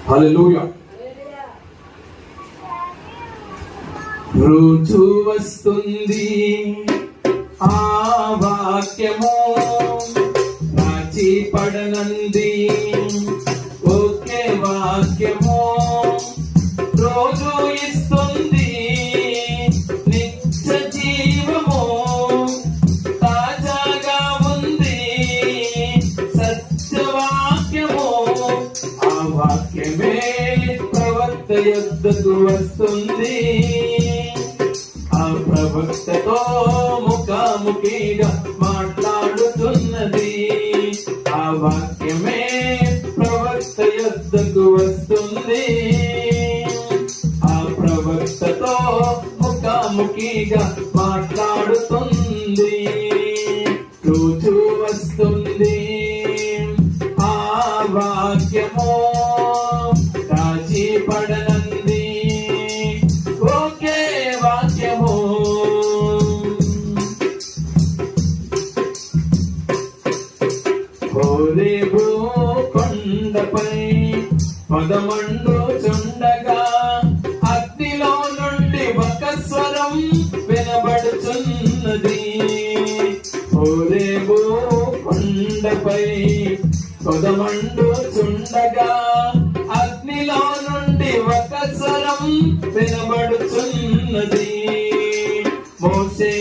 హల్లెలూయా. రోజు వస్తుంది ఆ వాక్యము, రాచి పడనంది ఒకే వాక్యము, రోజు ఇస్తుంది నిత్య జీవము, తాజాగా ఉంది సత్యవాక్యము. ఆ వాక్యమే ప్రవక్త యొద్దకు వస్తుంది, ఆ ప్రవక్తతో ముఖాముఖిగా మాట్లాడుతున్నది. ఆ వాక్యమే ప్రవక్త యొద్దకు వస్తుంది, ఆ ప్రవక్తతో ముఖాముఖిగా మాట్లాడుతుంది. రోజు వస్తుంది ఆ వాక్యము, రాజీ పడనంది ఒకే వాక్యము. హోరేబు కొండపై పదమండు చుండగా అగ్నిలో నుండి ఒక స్వరం వినబడుచున్నది. హోరేబు కొండపై పదమండు చుండగా అగ్నిలో నుండి ఒక స్వరం వినబడుచున్నది. మోసే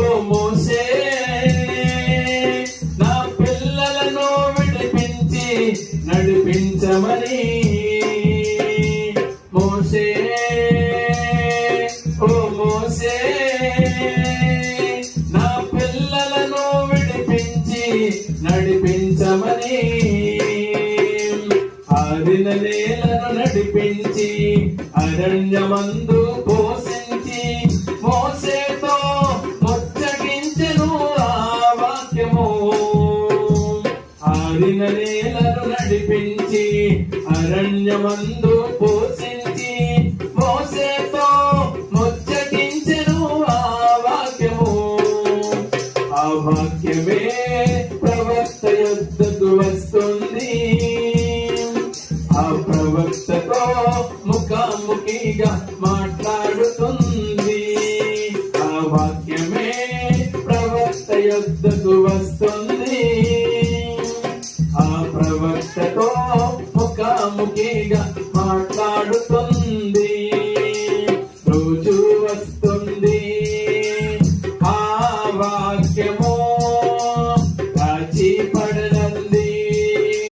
ఓ మోసే, నా పిల్లలను విడిపించి నడిపించమని. మోసే ఓ మోసే, నా పిల్లలను విడిపించి నడిపించమని. ఆరిన నేలను నడిపించి అరణ్యమందు పోషించి మోసేతో ముచ్చటించెను ఆ వాక్యము. ఆరిన నేలను నడిపించి అరణ్యమందు పోషించి మోసేతో ముచ్చటించెను ఆ వాక్యము. ఆ వాక్యమే ప్రవక్త యొద్దకు వస్తుంది, ఆ ప్రవక్తతో ముఖాముఖిగా మాట్లాడుతుంది. ఆ వాక్యమే ప్రవక్త యొద్దకు వస్తుంది, ఆ ప్రవక్తతో ముఖాముఖిగా మాట్లాడుతుంది.